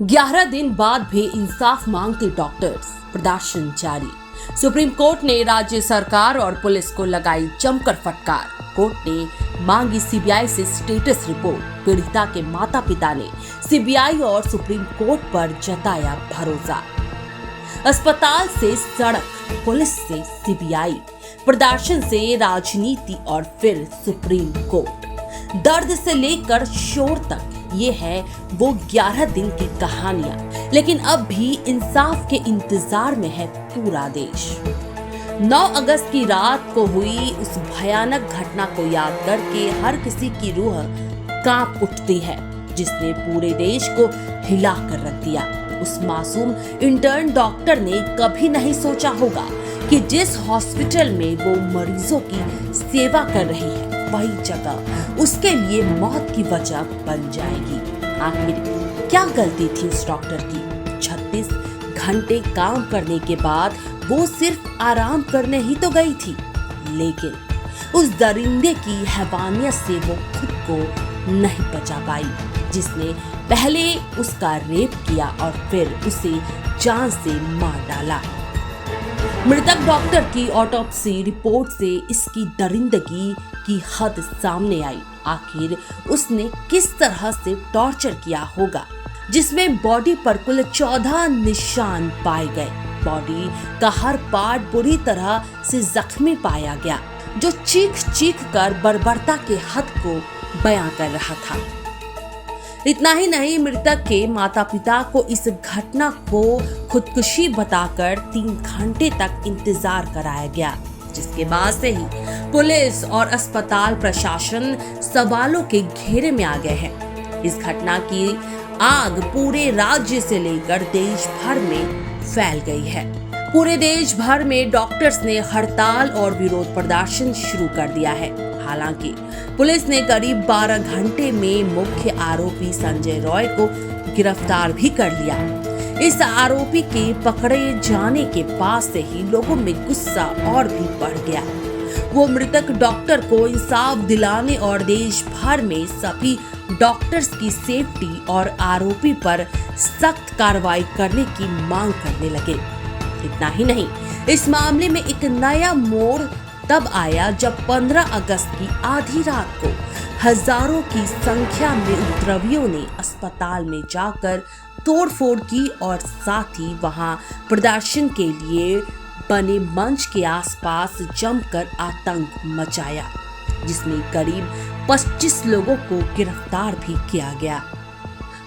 11 दिन बाद भी इंसाफ मांगते डॉक्टर्स, प्रदर्शन जारी। सुप्रीम कोर्ट ने राज्य सरकार और पुलिस को लगाई जमकर फटकार। कोर्ट ने मांगी सीबीआई से स्टेटस रिपोर्ट। पीड़िता के माता पिता ने सीबीआई और सुप्रीम कोर्ट पर जताया भरोसा। अस्पताल से सड़क, पुलिस से सीबीआई, प्रदर्शन से राजनीति और फिर सुप्रीम कोर्ट। दर्द से लेकर शोर तक ये है वो 11 दिन की कहानियां, लेकिन अब भी इंसाफ के इंतजार में है पूरा देश। 9 अगस्त की रात को हुई उस भयानक घटना को याद करके हर किसी की रूह कांप उठती है, जिसने पूरे देश को हिला कर रख दिया। उस मासूम इंटर्न डॉक्टर ने कभी नहीं सोचा होगा कि जिस हॉस्पिटल में वो मरीजों की सेवा कर रही है, वही जगह उसके लिए मौत की वजह बन जाएगी। आखिर क्या गलती थी उस डॉक्टर की? 36 घंटे काम करने के बाद वो सिर्फ आराम करने ही तो गई थी, लेकिन उस दरिंदे की हैवानियत से वो खुद को नहीं बचा पाई, जिसने पहले उसका रेप किया और फिर उसे जान से मार डाला। मृतक डॉक्टर की ऑटोप्सी रिपोर्ट से इसकी दरिंदगी की हद सामने आई। आखिर उसने किस तरह से टॉर्चर किया होगा, जिसमें बॉडी पर कुल 14 निशान पाए गए। बॉडी का हर पार्ट बुरी तरह से जख्मी पाया गया, जो चीख चीख कर बर्बरता के हद को बयां कर रहा था। इतना ही नहीं, मृतक के माता पिता को इस घटना को खुदकुशी बताकर 3 घंटे तक इंतजार कराया गया, जिसके बाद से ही पुलिस और अस्पताल प्रशासन सवालों के घेरे में आ गए हैं। इस घटना की आग पूरे राज्य से लेकर देश भर में फैल गई है। पूरे देश भर में डॉक्टर्स ने हड़ताल और विरोध प्रदर्शन शुरू कर दिया है। हालांकि पुलिस ने करीब 12 घंटे में मुख्य आरोपी संजय रॉय को गिरफ्तार भी कर लिया। इस आरोपी के पकड़े जाने के बाद से ही लोगों में गुस्सा और भी बढ़ गया। वो मृतक डॉक्टर को इंसाफ दिलाने और देश भर में सभी डॉक्टर्स की सेफ्टी और आरोपी पर सख्त कार्रवाई करने की मांग करने लगे। इतना ही नहीं, इस मामले में एक नया मोड़ तब आया जब 15 अगस्त की आधी रात को हजारों की संख्या में उपद्रवियों ने अस्पताल में जाकर तोड़फोड़ की और साथ ही वहां प्रदर्शन के लिए बने मंच के आसपास जमकर आतंक मचाया, जिसमें करीब 25 लोगों को गिरफ्तार भी किया गया।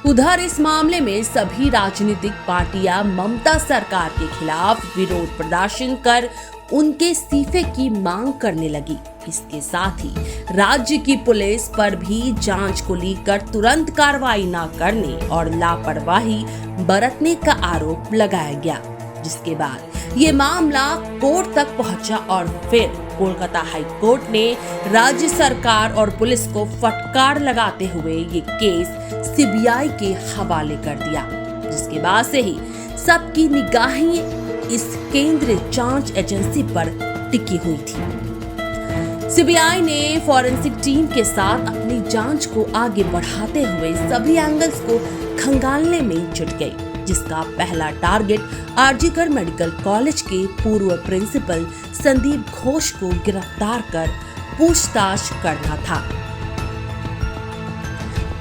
उधर इस मामले में सभी राजनीतिक पार्टियां ममता सरकार के खिलाफ विरोध प्रदर्शन कर उनके इस्तीफे की मांग करने लगी। इसके साथ ही राज्य की पुलिस पर भी जांच को लेकर तुरंत कार्रवाई न करने और लापरवाही बरतने का आरोप लगाया गया, जिसके बाद ये मामला कोर्ट तक पहुंचा और फिर कोलकाता हाई कोर्ट ने राज्य सरकार और पुलिस को फटकार लगाते हुए ये केस सीबीआई के हवाले कर दिया, जिसके बाद से ही सबकी निगाहें इस केंद्रीय जांच एजेंसी पर टिकी हुई थी। सीबीआई ने फॉरेंसिक टीम के साथ अपनी जांच को आगे बढ़ाते हुए सभी एंगल्स को खंगालने में जुट गई, जिसका पहला टारगेट आरजीकर मेडिकल कॉलेज के पूर्व प्रिंसिपल संदीप घोष को गिरफ्तार कर पूछताछ करना था।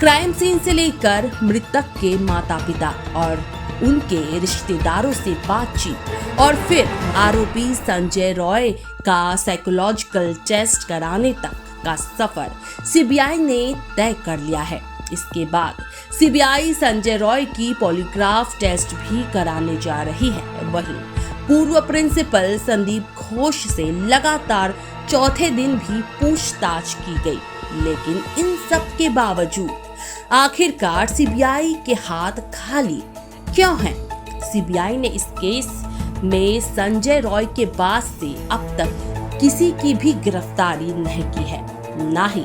क्राइम सीन से लेकर मृतक के माता पिता और उनके रिश्तेदारों से बातचीत और फिर आरोपी संजय रॉय का साइकोलॉजिकल टेस्ट कराने तक का सफर सीबीआई ने तय कर लिया है। इसके बाद सीबीआई संजय रॉय की पॉलीग्राफ टेस्ट भी कराने जा रही है। वहीं पूर्व प्रिंसिपल संदीप घोष से लगातार चौथे दिन भी पूछताछ की गई, लेकिन इन सब के बावजूद आखिरकार सीबीआई के हाथ खाली क्यों हैं? सीबीआई ने इस केस में संजय रॉय के बाद से अब तक किसी की भी गिरफ्तारी नहीं की है, ना ही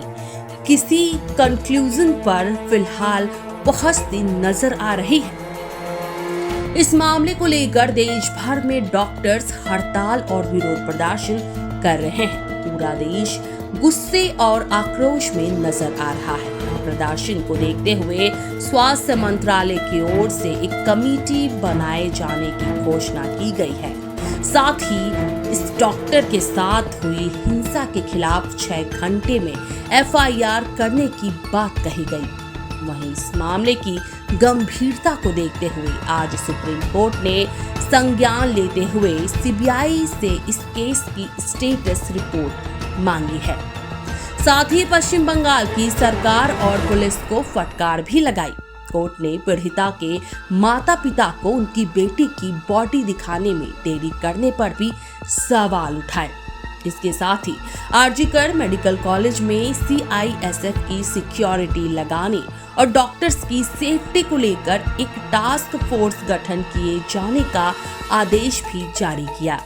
किसी कंक्लूजन पर फिलहाल पहुंचती नजर आ रही है। इस मामले को लेकर देश भर में डॉक्टर्स हड़ताल और विरोध प्रदर्शन कर रहे हैं। पूरा देश गुस्से और आक्रोश में नजर आ रहा है। प्रदर्शन को देखते हुए स्वास्थ्य मंत्रालय की ओर से एक कमेटी बनाए जाने की घोषणा की गई है। साथ ही इस डॉक्टर के साथ हुई हिंसा के खिलाफ 6 घंटे में एफआईआर करने की बात कही गई। वहीं इस मामले की गंभीरता को देखते हुए आज सुप्रीम कोर्ट ने संज्ञान लेते हुए सीबीआई से इस केस की स्टेटस रिपोर्ट मांगी है। साथ ही पश्चिम बंगाल की सरकार और पुलिस को फटकार भी लगाई। कोर्ट ने पीड़िता के माता पिता को उनकी बेटी की बॉडी दिखाने में देरी करने पर भी सवाल उठाए। इसके साथ ही आरजीकर मेडिकल कॉलेज में सीआईएसएफ की सिक्योरिटी लगाने और डॉक्टर्स की सेफ्टी को लेकर एक टास्क फोर्स गठन किए जाने का आदेश भी जारी किया।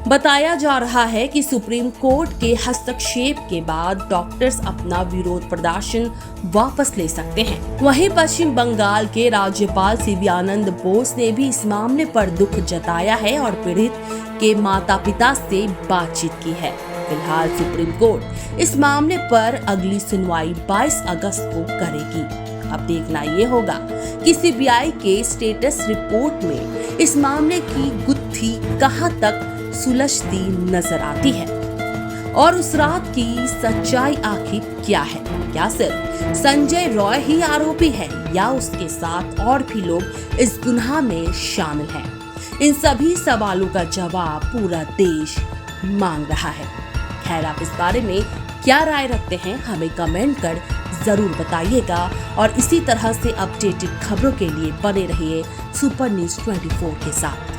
बताया जा रहा है कि सुप्रीम कोर्ट के हस्तक्षेप के बाद डॉक्टर्स अपना विरोध प्रदर्शन वापस ले सकते हैं। वहीं पश्चिम बंगाल के राज्यपाल सीवी आनंद बोस ने भी इस मामले पर दुख जताया है और पीड़ित के माता पिता से बातचीत की है। फिलहाल सुप्रीम कोर्ट इस मामले पर अगली सुनवाई 22 अगस्त को करेगी। अब देखना ये होगा कि सीबीआई के स्टेटस रिपोर्ट में इस मामले की गुत्थी कहां तक सुलझती नजर आती है और उस रात की सच्चाई आखिर क्या है। क्या सिर्फ संजय रॉय ही आरोपी है या उसके साथ और भी लोग इस गुनाह में शामिल हैं? इन सभी सवालों का जवाब पूरा देश मांग रहा है। खैर, आप इस बारे में क्या राय रखते हैं हमें कमेंट कर जरूर बताइएगा और इसी तरह से अपडेटेड खबरों के लिए बने रहिए सुपर न्यूज़ 24 के साथ।